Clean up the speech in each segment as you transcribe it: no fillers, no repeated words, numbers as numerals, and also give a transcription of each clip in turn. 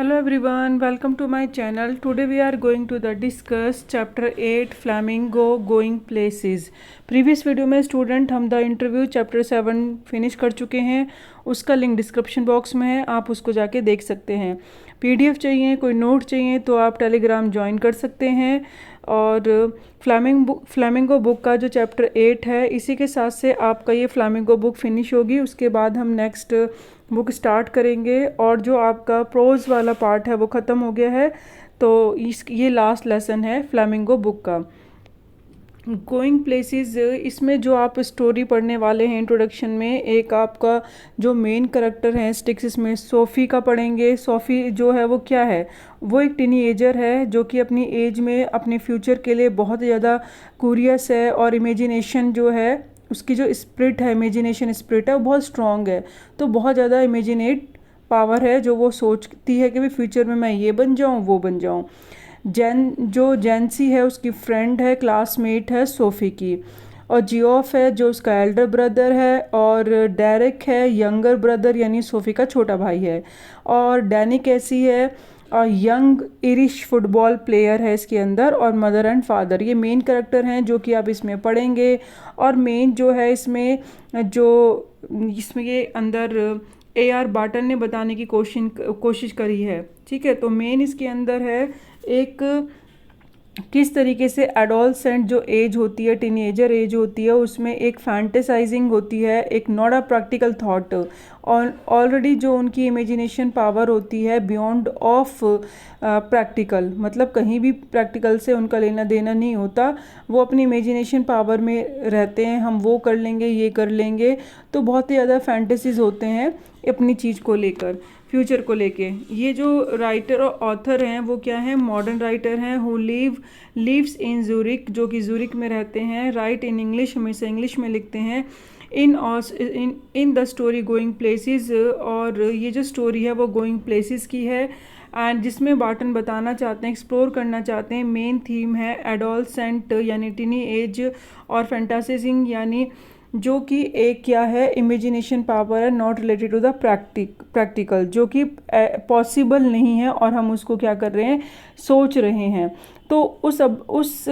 Hello everyone, welcome to my channel. Today we are going to discuss chapter 8 Flamingo Going Places. Previous video में student हम the interview chapter 7 finish कर चुके हैं। उसका link description box में है, आप उसको जाके देख सकते हैं। पीडीएफ चाहिए, कोई नोट चाहिए तो आप टेलीग्राम ज्वाइन कर सकते हैं। और फ्लैमिंगो बुक का जो चैप्टर 8 है, इसी के साथ से आपका ये फ्लैमिंगो बुक फिनिश होगी। उसके बाद हम नेक्स्ट बुक स्टार्ट करेंगे और जो आपका प्रोज वाला पार्ट है वो ख़त्म हो गया है। तो ये लास्ट लेसन है फ्लैमिंगो बुक का। गोइंग प्लेसेस, इसमें जो आप स्टोरी पढ़ने वाले हैं इंट्रोडक्शन में, एक आपका जो मेन करेक्टर है स्टिक्स, इसमें सोफ़ी का पढ़ेंगे। सोफ़ी जो है वो क्या है, वो एक टीनेजर है जो कि अपनी एज में अपने फ्यूचर के लिए बहुत ज़्यादा क्यूरियस है और इमेजिनेशन जो है उसकी जो स्पिरिट है, इमेजिनेशन स्पिरिट है, वो बहुत स्ट्रॉन्ग है। तो बहुत ज़्यादा इमेजिनेट पावर है जो वो सोचती है कि भाई फ्यूचर में मैं ये बन जाऊँ वो बन जाऊँ। जेंसी है उसकी फ्रेंड है, क्लासमेट है सोफ़ी की। और जियोफ है जो उसका एल्डर ब्रदर है। और डेरिक है यंगर ब्रदर यानी सोफ़ी का छोटा भाई है। और डैनी कैसी है, यंग इरिश फुटबॉल प्लेयर है इसके अंदर। और मदर एंड फादर, ये मेन करेक्टर हैं जो कि आप इसमें पढ़ेंगे। और मेन जो है इसमें ये अंदर AR बार्टन ने बताने की कोशिश करी है। ठीक है, तो मेन इसके अंदर है एक किस तरीके से एडोलसेंट जो एज होती है, टीनेजर एज होती है, उसमें एक फैंटेसाइजिंग होती है, एक नॉट अ प्रैक्टिकल थॉट। और ऑलरेडी जो उनकी इमेजिनेशन पावर होती है बियॉन्ड ऑफ प्रैक्टिकल, मतलब कहीं भी प्रैक्टिकल से उनका लेना देना नहीं होता। वो अपनी इमेजिनेशन पावर में रहते हैं, हम वो कर लेंगे ये कर लेंगे। तो बहुत ही ज़्यादा फैंटेसीज होते हैं अपनी चीज़ को लेकर, फ्यूचर को लेके। ये जो राइटर और ऑथर हैं वो क्या हैं, मॉडर्न राइटर हैं हु लिव्स इन ज़ूरिक, जो कि ज़ूरिक में रहते हैं। राइट इन इंग्लिश, हमेशा इंग्लिश में लिखते हैं। In the story going places, और ये जो स्टोरी है वो गोइंग प्लेसेस की है। एंड जिसमें बार्टन बताना चाहते हैं, एक्सप्लोर करना चाहते हैं, मेन थीम है एडोलसेंट यानी टीनी एज, और फैंटासाइजिंग यानी जो कि एक क्या है, इमेजिनेशन पावर है not related to the practical, जो कि पॉसिबल नहीं है और हम उसको क्या कर रहे हैं, सोच रहे हैं। तो उस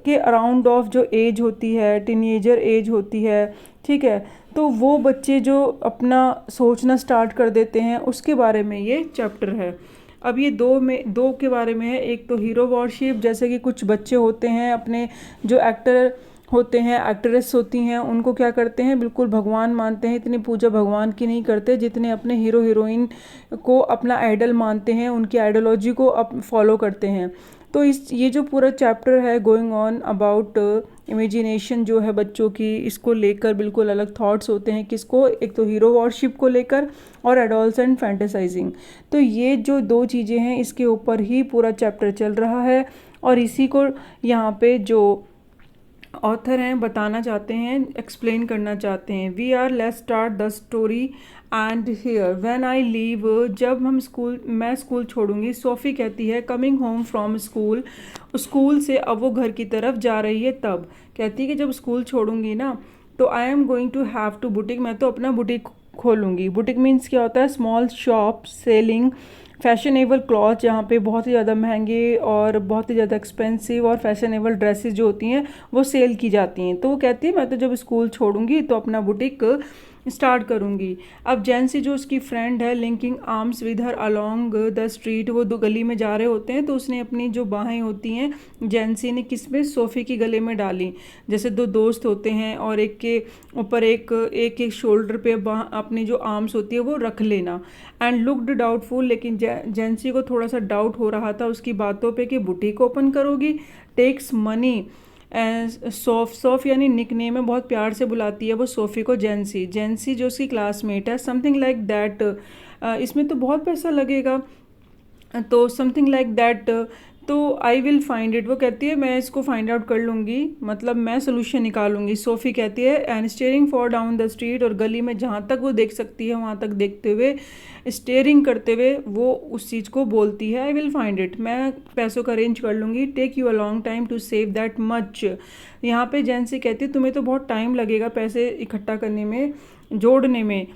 के अराउंड ऑफ जो एज होती है, टीनेजर एज होती है, ठीक है, तो वो बच्चे जो अपना सोचना स्टार्ट कर देते हैं उसके बारे में ये चैप्टर है। अब ये दो के बारे में है। एक तो हीरो वॉरशिप, जैसे कि कुछ बच्चे होते हैं अपने जो एक्टर होते हैं, एक्ट्रेस होती हैं, उनको क्या करते हैं, बिल्कुल भगवान मानते हैं। इतनी पूजा भगवान की नहीं करते जितने अपने हीरो हीरोइन को अपना आइडल मानते हैं, उनकी आइडियोलॉजी को फॉलो करते हैं। तो ये जो पूरा चैप्टर है गोइंग ऑन अबाउट इमेजिनेशन जो है बच्चों की, इसको लेकर बिल्कुल अलग थॉट्स होते हैं। किसको, एक तो हीरो वॉरशिप को लेकर और एडोलसेंट फैंटेसाइजिंग। तो ये जो दो चीज़ें हैं इसके ऊपर ही पूरा चैप्टर चल रहा है और इसी को यहाँ पे जो ऑथर हैं बताना चाहते हैं, एक्सप्लेन करना चाहते हैं। We are let's start the story and here when I leave, जब मैं स्कूल छोड़ूंगी। सोफ़ी कहती है कमिंग होम फ्रॉम स्कूल से, अब वो घर की तरफ जा रही है। तब कहती है कि जब स्कूल छोड़ूंगी ना तो I am going to have to boutique, मैं तो अपना बुटीक खोलूँगी। बुटीक मीन्स क्या होता है, small shop selling fashionable cloth, जहाँ पे बहुत ही ज़्यादा महंगे और बहुत ही ज़्यादा एक्सपेंसिव और फैशनेबल ड्रेसेस जो होती हैं वो सेल की जाती हैं। तो वो कहती है मैं तो जब स्कूल छोड़ूंगी तो अपना बुटीक स्टार्ट करूंगी। अब जेंसी जो उसकी फ्रेंड है, linking arms with her along the street, वो दो गली में जा रहे होते हैं तो उसने अपनी जो बाहें होती हैं जेंसी ने किस में, सोफ़ी की गले में डाली। जैसे दो दोस्त होते हैं और एक के ऊपर एक शोल्डर पे अपनी जो आर्म्स होती है वो रख लेना। एंड लुक्ड डाउटफुल, लेकिन जेंसी को थोड़ा सा डाउट हो रहा था उसकी बातों पे कि बुटीक ओपन करोगी। टेक्स मनी, सॉफ यानी निक नेम में बहुत प्यार से बुलाती है वो सोफ़ी को जेंसी जो उसकी क्लासमेट है। समथिंग लाइक दैट, इसमें तो बहुत पैसा लगेगा, तो समथिंग लाइक दैट, तो आई विल फाइंड इट, वो कहती है मैं इसको फाइंड आउट कर लूँगी, मतलब मैं सोल्यूशन निकालूंगी। सोफ़ी कहती है and steering for down the street, और गली में जहाँ तक वो देख सकती है वहाँ तक देखते हुए, स्टेयरिंग करते हुए वो उस चीज़ को बोलती है आई विल फाइंड इट, मैं पैसों का अरेंज कर लूँगी। Take you a long time to save that much, यहाँ पे जेंसी कहती है तुम्हें तो बहुत टाइम लगेगा पैसे इकट्ठा करने में, जोड़ने में।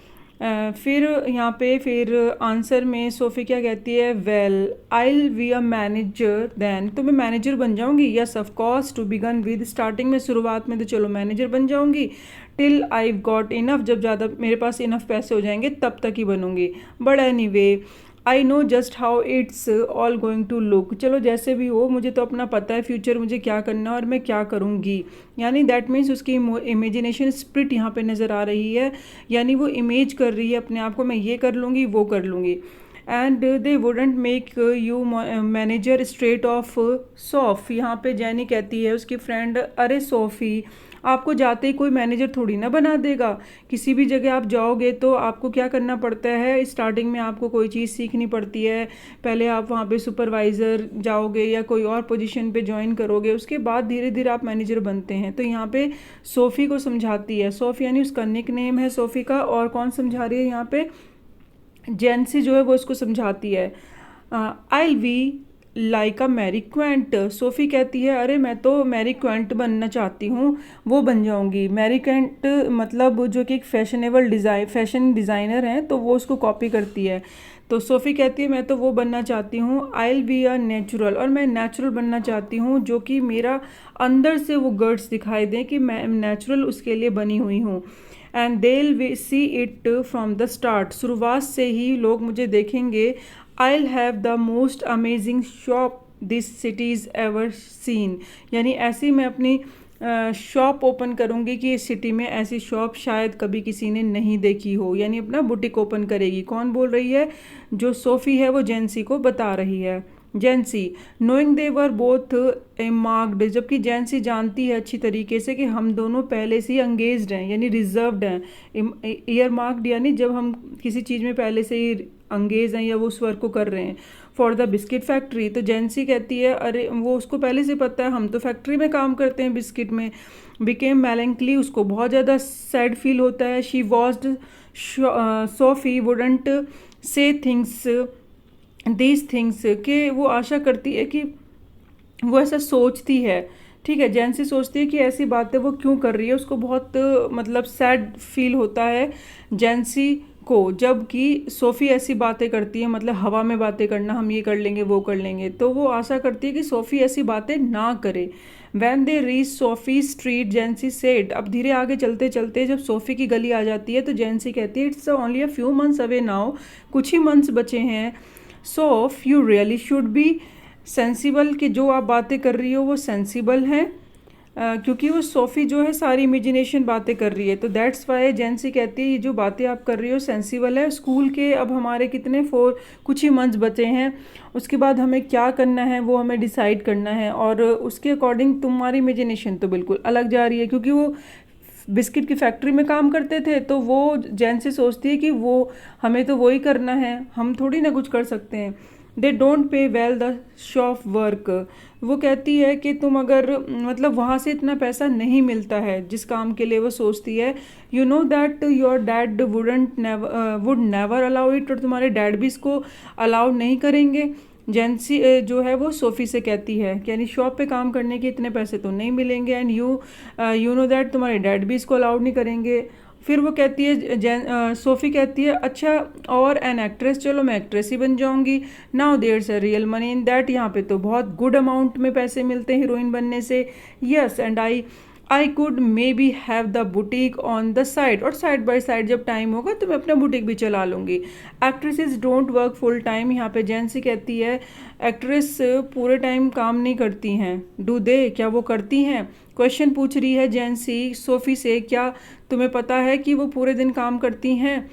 फिर यहाँ पे फिर आंसर में सोफ़ी क्या कहती है, well I be a manager then, तो मैं मैनेजर बन जाऊँगी। Yes of course to begin with, starting में शुरुआत में तो चलो मैनेजर बन जाऊँगी। टिल आई गॉट इनफ, जब ज़्यादा मेरे पास इनफ पैसे हो जाएंगे तब तक ही बनूंगी। But anyway I know just how it's all going to look, चलो जैसे भी हो मुझे तो अपना पता है फ्यूचर मुझे क्या करना है और मैं क्या करूँगी। यानी दैट मीन्स उसकी इमेजिनेशन स्प्रिट यहाँ पे नज़र आ रही है, यानी वो इमेज कर रही है अपने आप को, मैं ये कर लूँगी वो कर लूँगी। And they wouldn't make you manager straight off Soph, यहाँ पे जैनी कहती है उसकी फ्रेंड, अरे सोफ़ी आपको जाते ही कोई मैनेजर थोड़ी ना बना देगा। किसी भी जगह आप जाओगे तो आपको क्या करना पड़ता है, स्टार्टिंग में आपको कोई चीज़ सीखनी पड़ती है। पहले आप वहाँ पे सुपरवाइज़र जाओगे या कोई और पोजीशन पे ज्वाइन करोगे, उसके बाद धीरे धीरे आप मैनेजर बनते हैं। तो यहाँ पे सोफ़ी को समझाती है, सोफ़ी यानी उसका निक नेम है सोफ़ी का, और कौन समझा रही है यहाँ पे, जेंसी जो है वो इसको समझाती है। I we like a Mary Quant, Sophie कहती है अरे मैं तो मैरी क्वेंट बनना चाहती हूँ, वो बन जाऊँगी। मैरी क्वेंट मतलब जो कि एक फैशन डिज़ाइनर हैं, तो वो उसको कॉपी करती है। तो सोफ़ी कहती है मैं तो वो बनना चाहती हूँ, I will be a natural, और मैं नेचुरल बनना चाहती हूँ, जो कि मेरा अंदर से वो गर्ड्स दिखाई दें कि मैं नेचुरल उसके लिए बनी हुई हूँ। And they'll see it from the start, शुरुआत से ही लोग मुझे देखेंगे। I'll have the most amazing shop this city's ever seen, यानी ऐसी मैं अपनी शॉप ओपन करूँगी कि इस सिटी में ऐसी शॉप शायद कभी किसी ने नहीं देखी हो, यानी अपना बुटीक ओपन करेगी। कौन बोल रही है, जो सोफ़ी है वो जेंसी को बता रही है। Jancy knowing they were both a marked, जबकि जेंसी जानती है अच्छी तरीके से कि हम दोनों पहले से ही अंगेज्ड हैं, यानी रिजर्व्ड हैं। ईयर मार्क्ड यानी जब हम किसी चीज़ में पहले से ही अंगेज हैं या वो उस वर्क को कर रहे हैं। फॉर द बिस्किट फैक्ट्री, तो जेंसी कहती है अरे वो उसको पहले से पता है हम तो फैक्ट्री में काम करते हैं बिस्किट में। बिकेम मेलैंकली, उसको बहुत ज़्यादा सैड फील होता है। She wished Sophie wouldn't say things these things, कि वो आशा करती है कि वो ऐसा सोचती है। ठीक है, जेंसी सोचती है कि ऐसी बातें वो क्यों कर रही है, उसको बहुत मतलब सैड फील होता है जेंसी को, जबकि सोफ़ी ऐसी बातें करती है, मतलब हवा में बातें करना, हम ये कर लेंगे वो कर लेंगे, तो वो आशा करती है कि सोफ़ी ऐसी बातें ना करे। When they reach SoFi street जेंसी said, अब धीरे आगे चलते चलते जब सोफ़ी की गली आ जाती है तो जेंसी कहती है it's only a few months away now, कुछ ही मंथ्स बचे हैं। Soph you really should be sensible, कि जो आप बातें कर रही हो वो सेंसिबल हैं, क्योंकि वो सोफ़ी जो है सारी इमेजिनेशन बातें कर रही है। तो दैट्स वाई जेंसी कहती है ये जो बातें आप कर रही हो सेंसिबल है। स्कूल के अब हमारे कितने कुछ ही मंथ्स बचे हैं, उसके बाद हमें क्या करना है वो हमें डिसाइड करना है, और उसके अकॉर्डिंग तुम्हारी इमेजिनेशन तो बिल्कुल अलग जा रही है। क्योंकि वो बिस्किट की फैक्ट्री में काम करते थे, तो वो जेंसी सोचती है कि वो हमें तो वही करना है, हम थोड़ी ना कुछ कर सकते हैं। They don't pay well the shop work, वो कहती है कि तुम अगर मतलब वहाँ से इतना पैसा नहीं मिलता है जिस काम के लिए वो सोचती है। You know that your dad would never allow it, और तुम्हारे डैड भी इसको अलाउ नहीं करेंगे। जेंसी जो है वो सोफ़ी से कहती है कि यानी शॉप पे काम करने के इतने पैसे तो नहीं मिलेंगे, एंड यू नो दैट तुम्हारे डैड भी इसको अलाउड नहीं करेंगे। फिर वो कहती है सोफ़ी कहती है अच्छा और एन एक्ट्रेस, चलो मैं एक्ट्रेस ही बन जाऊंगी। Now there's a real money in that, यहाँ पे तो बहुत गुड अमाउंट में पैसे मिलते हैं हीरोइन बनने से। Yes and I could may be have the boutique on the side, और साइड बाय साइड जब टाइम होगा तो मैं अपना बुटीक भी चला लूँगी। Actresses don't work full time, यहाँ पे जेंसी कहती है एक्ट्रेस पूरे टाइम काम नहीं करती हैं। डू दे, क्या वो करती हैं? क्वेश्चन पूछ रही है जेंसी सोफ़ी से, क्या तुम्हें पता है कि वो पूरे दिन काम करती हैं?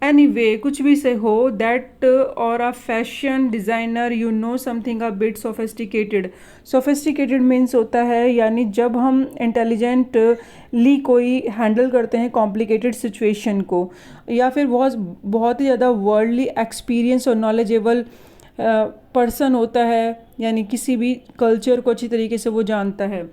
एनीवे कुछ भी से हो, दैट और a fashion designer you know something a bit sophisticated. Sophisticated means होता है यानी जब हम इंटेलिजेंटली कोई हैंडल करते हैं कॉम्प्लिकेटेड सिचुएशन को, या फिर बहुत ही ज़्यादा वर्ल्डली एक्सपीरियंस और नॉलेजेबल पर्सन होता है, यानी किसी भी कल्चर को अच्छी तरीके से वो जानता है।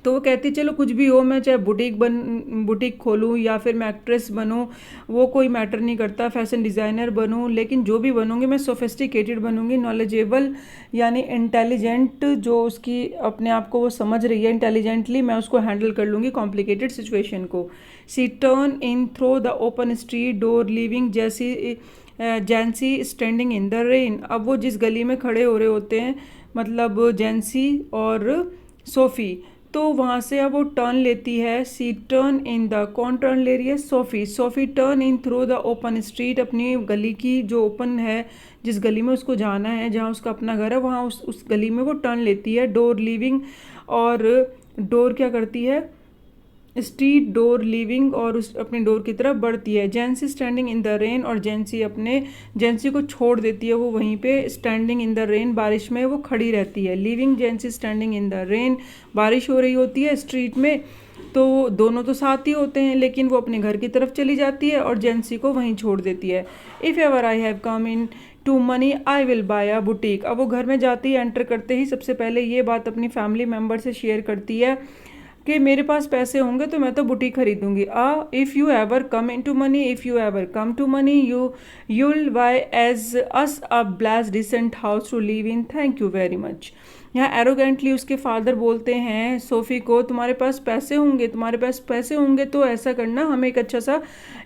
तो वो कहती चलो कुछ भी हो, मैं चाहे बुटीक खोलूँ या फिर मैं एक्ट्रेस बनूँ, वो कोई मैटर नहीं करता, फैशन डिज़ाइनर बनूँ, लेकिन जो भी बनूँगी मैं सोफिस्टिकेटेड बनूँगी, नॉलेजेबल यानी इंटेलिजेंट, जो उसकी अपने आप को वो समझ रही है इंटेलिजेंटली, मैं उसको हैंडल कर लूँगी कॉम्प्लिकेटेड सिचुएशन को। She turn in throw the open street door living Jancy standing in the rain. अब वो जिस गली में खड़े हो रहे होते हैं, मतलब जैंसी और सोफ़ी, तो वहाँ से अब वो टर्न लेती है। सी टर्न इन द, कौन टर्न ले रही है? SoFi. SoFi turn in through the open street, अपनी गली की जो ओपन है, जिस गली में उसको जाना है, जहाँ उसका अपना घर है, वहाँ उस गली में वो टर्न लेती है। डोर लिविंग, और डोर क्या करती है? स्ट्रीट डोर लिविंग, और उस अपनी डोर की तरफ बढ़ती है। जेंसी स्टैंडिंग इन द रेन, और जेंसी को छोड़ देती है वो वहीं पे। स्टैंडिंग इन द रेन, बारिश में वो खड़ी रहती है। Living जेंसी standing in the rain, बारिश हो रही होती है स्ट्रीट में, तो दोनों तो साथ ही होते हैं, लेकिन वो अपने घर की तरफ चली जाती है और जेंसी को वहीं छोड़ देती है। If ever I have come in to money I will buy a boutique. अब वो घर में जाती है, एंटर करते ही सबसे पहले ये बात अपनी फैमिली मेम्बर से शेयर करती है कि मेरे पास पैसे होंगे तो मैं तो बुटीक खरीदूंगी। If you ever come in to money, if you ever come to money, you'll buy as us a blessed decent house to live in, thank you very much. यहाँ एरोगेंटली उसके फादर बोलते हैं SoFi को, तुम्हारे पास पैसे होंगे तो ऐसा करना, हमें एक अच्छा सा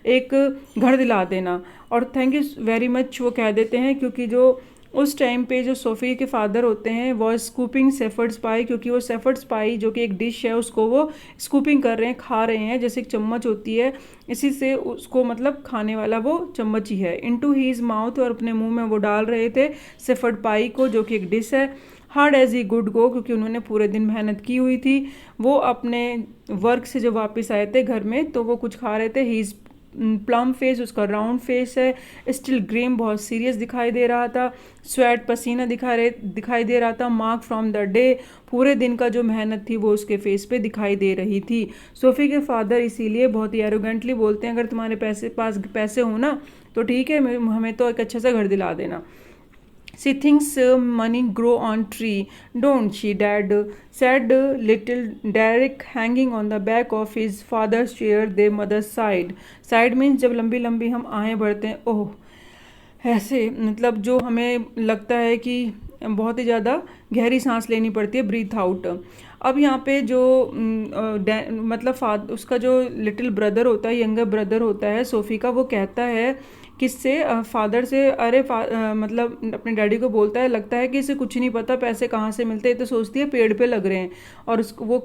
एक घर दिला देना, और थैंक यू वेरी मच वो कह देते हैं, क्योंकि जो उस टाइम पे जो सोफ़ी के फादर होते हैं वो स्कूपिंग शेफर्ड्स पाई, क्योंकि वो शेफर्ड्स पाई जो कि एक डिश है, उसको वो स्कूपिंग कर रहे हैं, खा रहे हैं, जैसे एक चम्मच होती है, इसी से उसको मतलब खाने वाला वो चम्मच ही है। इनटू हीज माउथ, और अपने मुंह में वो डाल रहे थे शेफर्ड पाई को, जो कि एक डिश है। Hard as he good go, क्योंकि उन्होंने पूरे दिन मेहनत की हुई थी, वो अपने वर्क से जब वापस आए थे घर में तो वो कुछ खा रहे थे। हीज प्लम फेस, उसका राउंड फेस है। स्टिल ग्रेम, बहुत सीरियस दिखाई दे रहा था। स्वेट, पसीना दिखाई दे रहा था। मार्क फ्रॉम द डे, पूरे दिन का जो मेहनत थी वो उसके फेस पे दिखाई दे रही थी। सोफ़ी के फादर इसीलिए बहुत ही एरोगेंटली बोलते हैं, अगर तुम्हारे पास पैसे हो ना तो ठीक है, हमें तो एक अच्छा सा घर दिला देना। She thinks money grow on tree, don't she, Dad? Said little Derek, hanging on the back of his father's chair, their mother's side. Side means जब लंबी लंबी हम आहें भरते हैं, ओह ऐसे, मतलब जो हमें लगता है कि बहुत ही ज़्यादा गहरी सांस लेनी पड़ती है, ब्रीथ आउट। अब यहाँ पे जो मतलब उसका जो लिटिल ब्रदर होता है, यंगर ब्रदर होता है सोफ़ी का, वो कहता है किससे? फादर से। अरे मतलब अपने डैडी को बोलता है, लगता है कि इसे कुछ नहीं पता पैसे कहाँ से मिलते हैं, तो सोचती है पेड़ पे लग रहे हैं। और उसको वो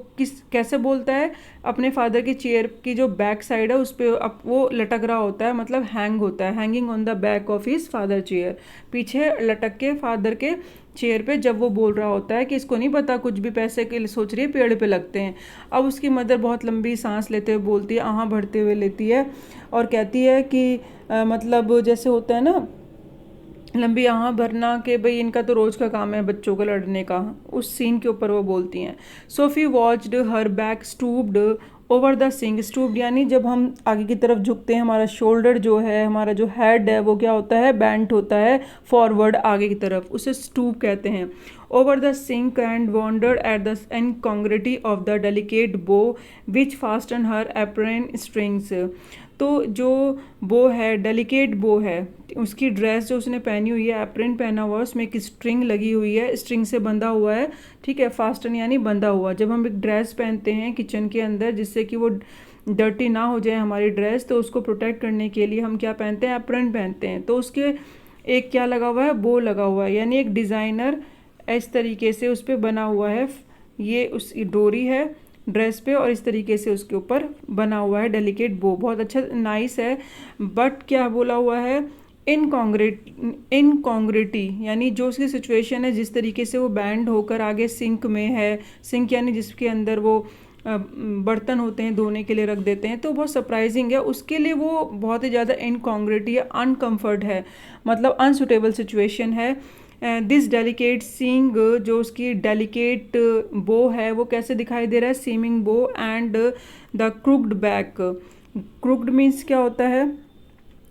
कैसे बोलता है? अपने फादर की चेयर की जो बैक साइड है उस पर वो लटक रहा होता है, मतलब हैंग होता है, hanging on the back of his father chair, पीछे लटक के फादर के चेयर पे जब वो बोल रहा होता है कि इसको नहीं पता कुछ भी, पैसे के लिए सोच रही है, पेड़ पे लगते हैं। अब उसकी मदर बहुत लंबी सांस लेते हुए बोलती है, आहाँ भरते हुए लेती है, और कहती है कि मतलब जैसे होता है ना लंबी आहाँ भरना, कि भाई इनका तो रोज़ का काम है बच्चों को लड़ने का, उस सीन के ऊपर वो बोलती हैं। Sophie watched her back stooped over the sink. Stooped यानी जब हम आगे की तरफ झुकते हैं, हमारा शोल्डर जो है, हमारा जो हेड है, वो क्या होता है? बेंट होता है फॉरवर्ड, आगे की तरफ, उसे स्टूप कहते हैं। Over the sink and wondered at the incongruity of the delicate bow which fasten her apron strings. तो जो बो है, डेलिकेट बो है, उसकी ड्रेस जो उसने पहनी हुई है, एप्रन पहना हुआ है, उसमें एक स्ट्रिंग लगी हुई है, स्ट्रिंग से बंधा हुआ है, ठीक है, फास्टन यानी बंधा हुआ। जब हम एक ड्रेस पहनते हैं किचन के अंदर, जिससे कि वो डर्टी ना हो जाए हमारी ड्रेस, तो उसको प्रोटेक्ट करने के लिए हम क्या पहनते हैं? एप्रन पहनते हैं। तो उसके एक क्या लगा हुआ है? बो लगा हुआ है, यानी एक डिज़ाइनर इस तरीके से उस पर बना हुआ है, ये उस डोरी है ड्रेस पे, और इस तरीके से उसके ऊपर बना हुआ है डेलिकेट बो, बहुत अच्छा नाइस है। बट क्या बोला हुआ है? इनकॉन्ग्रिटी यानी जो उसकी सिचुएशन है, जिस तरीके से वो बैंड होकर आगे सिंक में है, सिंक यानी जिसके अंदर वो बर्तन होते हैं धोने के लिए रख देते हैं, तो बहुत सरप्राइजिंग है उसके लिए, वो बहुत ही ज़्यादा इनकॉन्ग्रिटी है, अनकम्फर्ट है, मतलब अनसुटेबल सिचुएशन है। दिस डेलिकेट सीइंग, जो उसकी डेलिकेट बो है वो कैसे दिखाई दे रहा है? Seeming bow and the crooked back. Crooked means क्या होता है?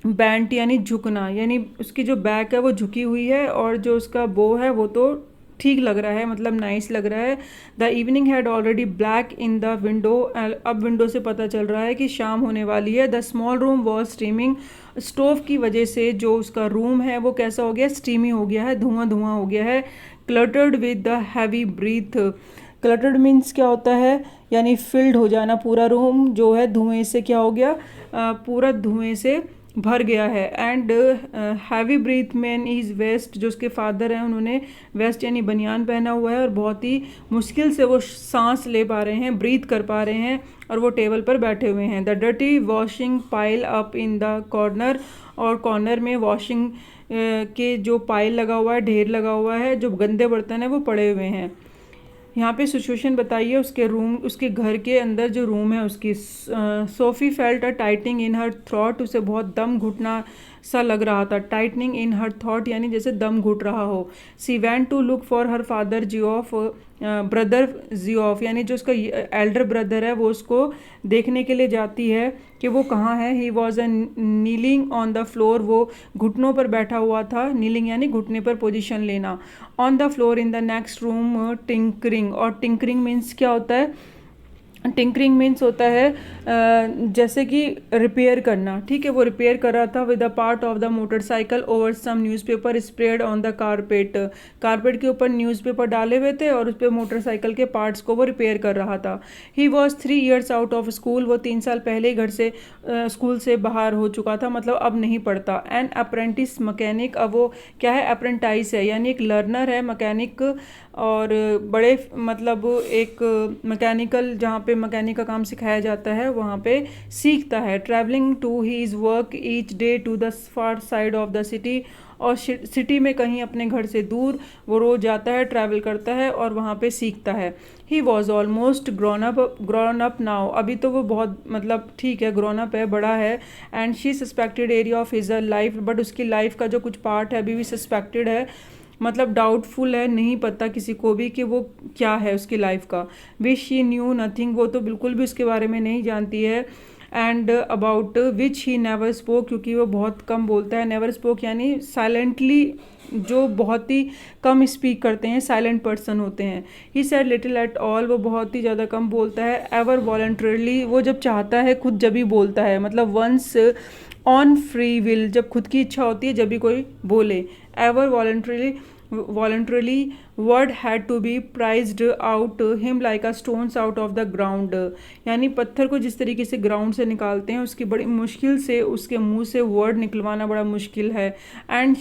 बैंट यानी झुकना, यानी उसकी जो बैक है वो झुकी हुई है, और जो उसका बो है वो तो ठीक लग रहा है, मतलब नाइस लग रहा है। The evening had already black in the window, अब विंडो से पता चल रहा है कि शाम होने वाली है। The small room was steaming, stove की वजह से जो उसका रूम है वो कैसा हो गया, स्टीमी हो गया है, धुआं धुआं हो गया है। Cluttered with the heavy breath, cluttered means क्या होता है, यानी फिल्ड हो जाना, पूरा रूम जो है धुएं से क्या हो गया, पूरा धुएं से भर गया है। And heavy breath man is west, जो उसके फादर हैं उन्होंने वेस्ट यानी बनियान पहना हुआ है और बहुत ही मुश्किल से वो सांस ले पा रहे हैं, ब्रीथ कर पा रहे हैं, और वो टेबल पर बैठे हुए हैं। The dirty washing pile up in the corner, और कॉर्नर में वॉशिंग के जो पाइल लगा हुआ है, ढेर लगा हुआ है, जो गंदे बर्तन है वो पड़े हुए हैं। यहाँ पे सिचुएशन बताइए उसके रूम, उसके घर के अंदर जो रूम है उसकी। Sophie felt a tightening in her throat, उसे बहुत दम घुटना सा लग रहा था। टाइटनिंग इन हर थॉट यानी जैसे दम घुट रहा हो। She went to look for her father Geoff, brother Geoff यानी जो उसका एल्डर ब्रदर है वो उसको देखने के लिए जाती है कि वो कहाँ है। He was a kneeling on the floor, वो घुटनों पर बैठा हुआ था। नीलिंग यानी घुटने पर पोजीशन लेना। On the floor in the next room tinkering, और टिंकरिंग मीन्स क्या होता है, टिंकरिंग मीन्स होता है जैसे कि रिपेयर करना, ठीक है। वो रिपेयर कर रहा था। With the part of the motorcycle over some newspaper spread on the carpet, carpet के ऊपर न्यूज़पेपर डाले हुए थे और उस पर मोटरसाइकिल के पार्ट्स को वो रिपेयर कर रहा था। He was 3 years out of school, वो 3 साल पहले ही घर से स्कूल से बाहर हो चुका था, मतलब अब नहीं पढ़ता। एन अप्रेंटिस मैकेनिक, अब वो क्या है, अप्रेंटाइज है यानी एक लर्नर है, मैकेनिक, और बड़े मतलब एक मैकेनिकल, जहाँ पे मैकेनिक का काम सिखाया जाता है वहाँ पे सीखता है। Travelling to his work each day to the far side of the city, और सिटी में कहीं अपने घर से दूर वो रोज़ जाता है, ट्रैवल करता है और वहाँ पे सीखता है। He was almost grown up now, अभी तो वो बहुत मतलब ठीक है, ग्रोन अप है, बड़ा है। And she suspected area of his life, but उसकी लाइफ का जो कुछ पार्ट है अभी भी सस्पेक्टेड है, मतलब डाउटफुल है, नहीं पता किसी को भी कि वो क्या है उसकी लाइफ का। विच शी न्यू नथिंग, वो तो बिल्कुल भी उसके बारे में नहीं जानती है। And about which he never spoke, क्योंकि वो बहुत कम बोलता है। नेवर स्पोक यानी साइलेंटली, जो बहुत ही कम स्पीक करते हैं, साइलेंट पर्सन होते हैं। He said little at all, वो बहुत ही ज़्यादा कम बोलता है। एवर वॉलंटरली, वो जब चाहता है खुद जब ही बोलता है, मतलब वंस ऑन फ्री विल, जब खुद की इच्छा होती है जब भी कोई बोले। Ever voluntarily word had to be prized out him like a stones out of the ground, यानी पत्थर को जिस तरीके से ग्राउंड से निकालते हैं उसकी बड़ी मुश्किल से उसके मुंह से वर्ड निकलवाना बड़ा मुश्किल है। And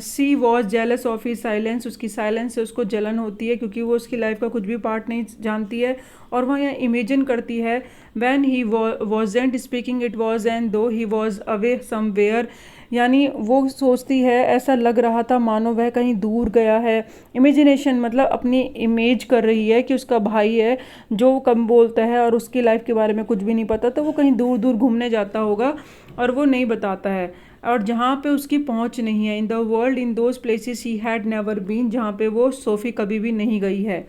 she was jealous of he silence, उसकी साइलेंस से उसको जलन होती है क्योंकि वो उसकी लाइफ का कुछ भी पार्ट नहीं जानती है। और वह यहाँ इमेजिन करती है when he wasn't speaking it was and दो ही वॉज अवे समवेयर, यानी वो सोचती है ऐसा लग रहा था मानो वह कहीं दूर गया है। इमेजिनेशन मतलब अपनी इमेज कर रही है कि उसका भाई है जो कम बोलता है और उसकी लाइफ के बारे में कुछ भी नहीं पता, तो वो कहीं दूर दूर घूमने जाता होगा और वो नहीं बताता है, और जहाँ पे उसकी पहुँच नहीं है। In the world in those places he had never been, जहाँ पे वो सोफ़ी कभी भी नहीं गई है।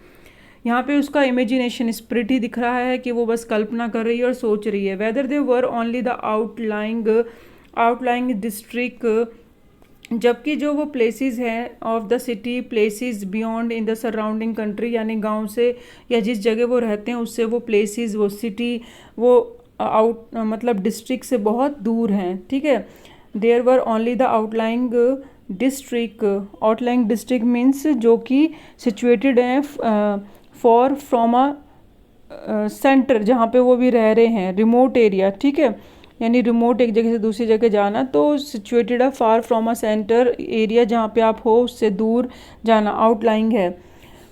यहाँ पे उसका इमेजिनेशन स्पिरिट ही दिख रहा है कि वो बस कल्पना कर रही है और सोच रही है। Whether they were only the outlying district, जबकि जो वो प्लेसेस हैं of the city, places beyond in the surrounding country, यानी गांव से या जिस जगह वो रहते हैं उससे वो प्लेसेस, वो सिटी, वो आउट मतलब डिस्ट्रिक्ट से बहुत दूर हैं, ठीक है। There were only the outlying district, outlying district means जो कि सिचुएटेड हैं फॉर फ्रॉम अ सेंटर, जहाँ पे वो भी रह रहे हैं, रिमोट एरिया, ठीक है, यानी रिमोट एक जगह से दूसरी जगह जाना, तो सिचुएटेड है far from a centre area, जहाँ पे आप हो उससे दूर जाना आउटलाइंग है।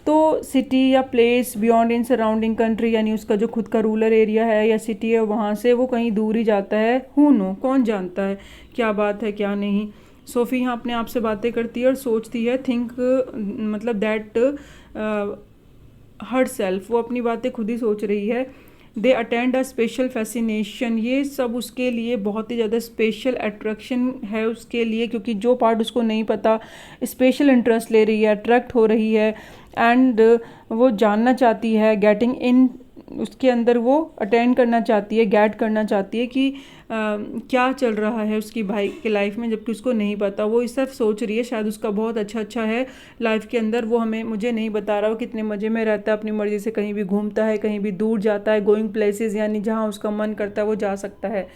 तो सिटी या place beyond in surrounding country, यानी उसका जो खुद का रूरल एरिया है या सिटी है वहाँ से वो कहीं दूर ही जाता है। हु नो, कौन जानता है क्या बात है क्या नहीं। सोफ़ी यहाँ अपने आप से बातें करती है और सोचती है, थिंक मतलब दैट हर सेल्फ, वो अपनी बातें खुद ही सोच रही है। They attend a special fascination, ये सब उसके लिए बहुत ही ज़्यादा स्पेशल अट्रैक्शन है उसके लिए, क्योंकि जो पार्ट उसको नहीं पता स्पेशल इंटरेस्ट ले रही है, अट्रैक्ट हो रही है। एंड वो जानना चाहती है, गेटिंग उसके अंदर वो अटेंड करना चाहती है, गैट करना चाहती है कि क्या चल रहा है उसकी भाई के लाइफ में, जबकि उसको नहीं पता। वो इस सब सोच रही है शायद उसका बहुत अच्छा है लाइफ के अंदर, वो मुझे नहीं बता रहा, वो कितने मज़े में रहता है, अपनी मर्ज़ी से कहीं भी घूमता है, कहीं भी दूर जाता है, गोइंग प्लेसेस, यानी जहाँ उसका मन करता है वो जा सकता है।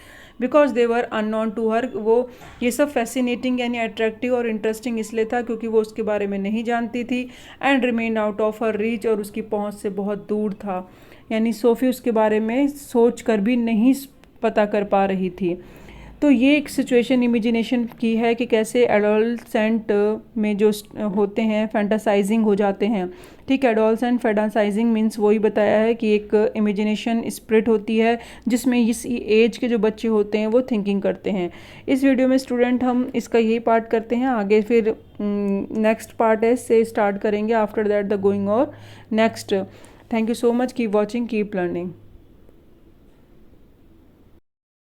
Because they were unknown to her, वो ये सब फैसिनेटिंग यानी अट्रैक्टिव और इंटरेस्टिंग इसलिए था क्योंकि वो उसके बारे में नहीं जानती थी। And remain out of her reach, और उसकी पहुंच से बहुत दूर था, यानी सोफ़ी उसके बारे में सोच कर भी नहीं पता कर पा रही थी। तो ये एक सिचुएशन इमेजिनेशन की है कि कैसे एडोलसेंट में जो होते हैं फैंटासाइजिंग हो जाते हैं। ठीक है, एडोलसेंट फैंटासाइजिंग मीन्स वही बताया है कि एक इमेजिनेशन स्प्रिट होती है जिसमें इस एज के जो बच्चे होते हैं वो थिंकिंग करते हैं। इस वीडियो में स्टूडेंट हम इसका यही पार्ट करते हैं, आगे फिर नेक्स्ट पार्ट है से स्टार्ट करेंगे, आफ्टर दैट द गोइंग और next. Thank you so much, keep watching, keep learning.